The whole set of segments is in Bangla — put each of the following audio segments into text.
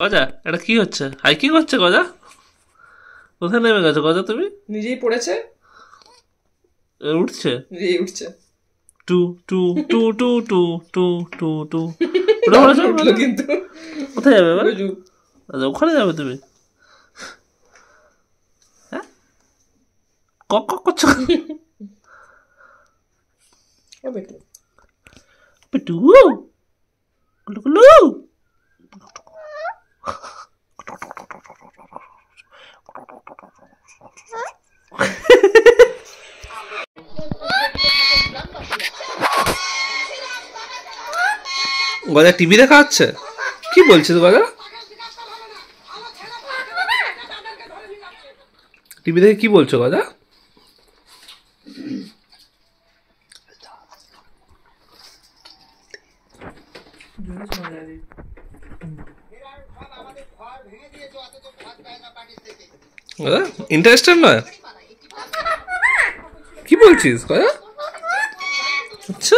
গজা এটা কি হচ্ছে? হাইকিং হচ্ছে গজা? কোথায় নেমে গেছো গজা তুমি? নিজেই পড়েছে, উঠছে নিজেই উঠছে। টু টু টু টু টু টু টু টু উঠলো কিন্তু। কোথায় যাবে এবার? আচ্ছা ওখানে যাবে তুমি? হ্যাঁ কক কক করছো পেটু গুলু গুলু গজা টিভি দেখা হচ্ছে? কি বলছিস গজা? টিভি দেখে কি বলছো গজা? ইন্টারেস্টেড নয়? কি বলছিস গজা? আচ্ছা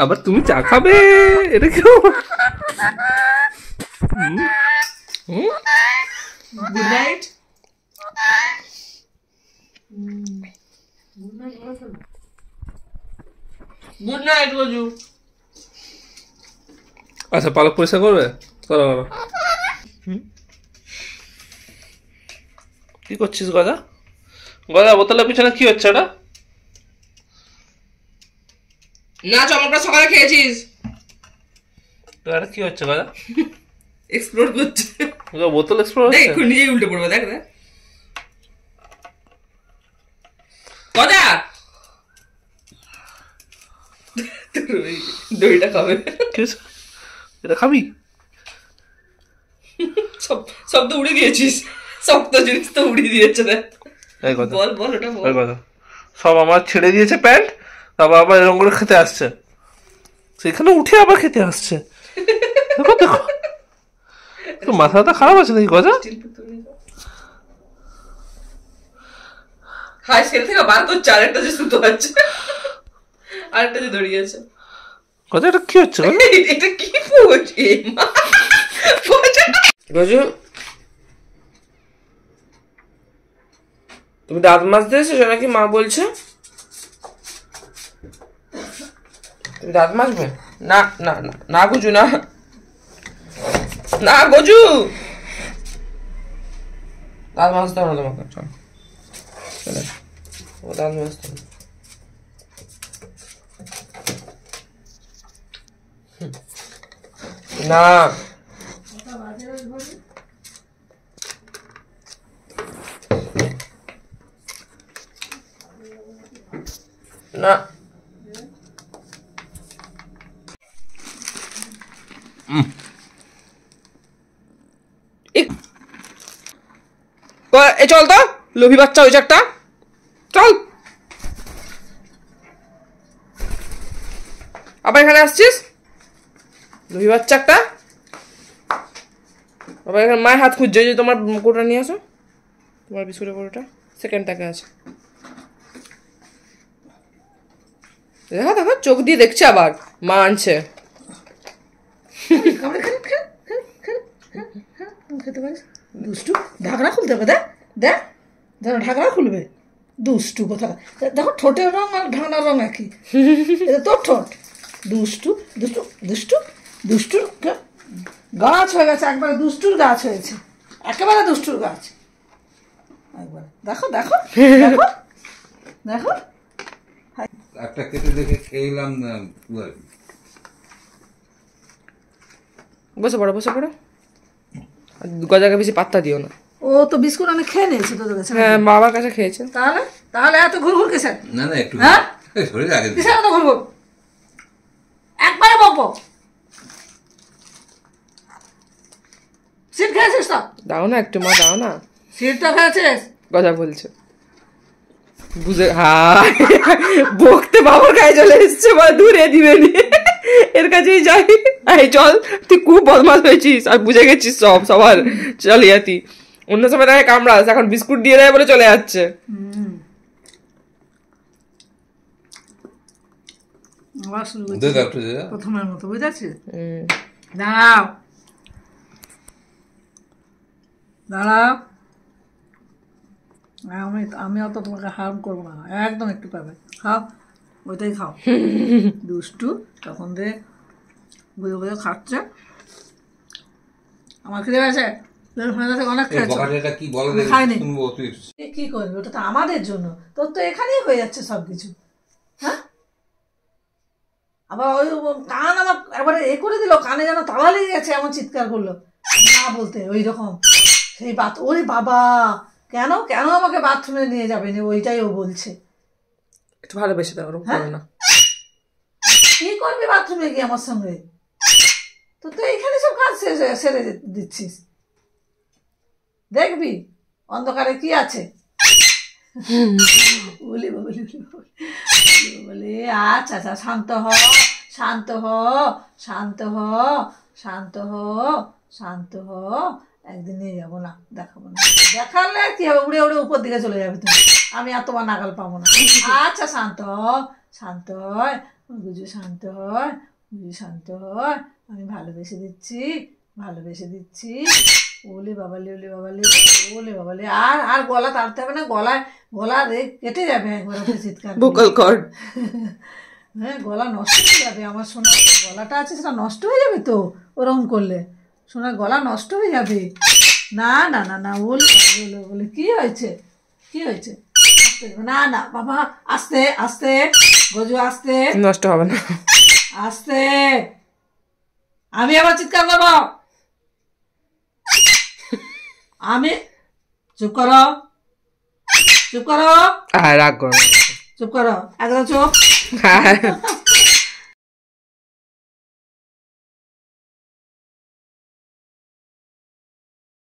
আবার তুমি চা খাবে? এটা কেউ good night. Good night Gaju. আচ্ছা পালক পরিষ্কার করবে? করো করো। কি করছিস গজা? গজা বোতলের পিছনে কি হচ্ছে এটা? না চমকটা সকালে খেয়েছিস। এটা কি হচ্ছে গজা? এক্সপ্লোর করছে। বোতল এক্সপ্লোর দেখ হচ্ছে? এখন নিজেই উল্টে পড়বে, দেখ দেখ। গজা দইটা খাবে। এটা খাবি? সব তো উড়ে দিয়েছিস, শক্ত জিনিস তো উড়িয়ে দিয়েছে। দেখ বল বল ওটা বল। সব আমার ছেড়ে দিয়েছে প্যান্ট, তারপর আবার এরকম করে খেতে আসছে, সেখানে উঠে আবার খেতে আসছে। দেখো দেখো তো মাথাটা খারাপ আছে নাকি গজা? হাই সেল থেকে বার করছে, আরেকটা যে সুতো আছে, আরেকটা যে দড়িয়েছে। গজা এটা কি হচ্ছে? এটা কি পড়ছে গজু? তুমি দাঁত মাজতে এসেছো নাকি? মা বলছে তুমি দাঁত মাজবে? না না না না গজু, না না গজু, দাঁত মাজতে হবে না তোমাকে। চল চলে ও দাঁত মাজতে হবে না। না এ চল তো লোভী বাচ্চা হয়েছে একটা, চল। আবার এখানে আসছিস লোভী বাচ্চা একটা। আবার এখানে মায়ের হাত খুঁজছে যে তোমার কোটা নিয়ে আসো, তোমার বিস্কুটের কোটা সেকেন্ড টাকা আছে। দেখো দেখো চোখ দিয়ে দেখছে আবার মা আনছে। দুষ্টু ঢাকনা খুলতে হবে, দেখ দেখ যেন ঢাকনা খুলবে। দুষ্টু কোথা, দেখো ঠোঁটের রং আর ঢাকনার রং একই, এটা তোর ঠোঁট। দুষ্টু দুষ্টু দুষ্টু দুষ্টুর গাছ হয়ে গেছে, একবারে দুষ্টুর গাছ হয়েছে, একেবারে দুষ্টুর গাছ একবারে। দেখো দেখো দেখো দেখো একটা কেটে দেখে খেলাম না। বসে পড়ো বসে পড়ো, গজাকে বেশি পাত্তা দিও না। ও তো বিস্কুট আমি খেয়ে নিয়েছি তোদের কাছে। হ্যাঁ বাবার কাছে খেয়েছে। তাহলে তাহলে এত ঘুরঘুর কিসের? না না একটু হ্যাঁ শরীর আগে কিসের এত ঘুরঘুর? একবারে বকবো। সিট খেয়েছিস তো? দাও না একটু মা, দাও না। সিটটা খেয়েছিস? গজা বলছে বুঝে, হ্যাঁ বকতে বাবার গায়ে চলে এসছে, মা দূরে দিবে নি। এর কাছেই যাই, এই চল তুই খুব বদমাস হয়েছিস আর বুঝে গেছিস সবার চল ইয়াতি, অন্য সময় তাকে কামড়াস, এখন বিস্কুট দিয়ে দেয় বলে চলে যাচ্ছে। আবার শুরু করছি দে দাও একটু দে। প্রথমের মতো, বুঝেছিস? দাঁড়াও দাঁড়াও, আমি অত তোমাকে হার্ম করবো না, একদম একটু পাবে, খাও ওইটাই খাও। দুষ্টু তখন দিয়ে বুঝে বুঝে খাচ্ছে। আমার খিদে পেয়েছে, অনেক এই খেয়েছো। বকাটেটা কি বলে দেখি, খাইনি। শুনবো তুই। কি করবে, ওটা তো আমাদের জন্য, তোর তো এখানেই হয়ে যাচ্ছে সবকিছু। হ্যাঁ, আবার ওই কান আমার একবারে করে দিল, কানে যেন তালা লেগে গেছে, এমন চিৎকার করলো না বলতে ওই রকম। সেই ওরে বাবা, কেন কেন আমাকে বাথরুমে নিয়ে যাবে না, ওইটাই ও বলছে। একটু ভালোবেসে দাও, ওরকম করো না। কি করবি বাথরুমে গিয়ে আমার সঙ্গে, তো তো এইখানে সব কাজ সেরে দিচ্ছিস, দেখবি অন্ধকারে কি আছে। বলি বলি বলি, আচ্ছা আচ্ছা, শান্ত হ শান্ত হ শান্ত হ শান্ত হ শান্ত হ, একদিন নিয়ে যাবো না, দেখাবো না, দেখালে কি হবে, উড়ে উড়ে উপর দিকে চলে যাবে তুমি, আমি আর তোমার নাগাল পাবো না। আচ্ছা শান্ত শান্ত হয় বুঝু, শান্ত হয় বুঝু, শান্ত হয়, আমি ভালোবেসে দিচ্ছি ভালোবেসে দিচ্ছি। ওলে বাবালে ওলে বাবালে ওলে বাবালে, আর আর গলা তাড়তে হবে না, গলা কেটে যাবে একবার ওকে চিৎকার করলে। Vocal cord. হ্যাঁ, গলা নষ্ট হয়ে যাবে আমার সোনার গলাটা আছে, সেটা নষ্ট হয়ে যাবে তো ওরকম করলে, সোনার গলা নষ্ট হয়ে যাবে। না না না না, বলে বলে কি হয়েছে কি হয়েছে, না না বাবা, আস্তে আস্তে গজু, আস্তে, নষ্ট হবে না, আস্তে, আমি আবার চিৎকার করবো, আমি, চুপ করো চুপ করো আর রাগ করো না। চুপ করো, একদম চুপ।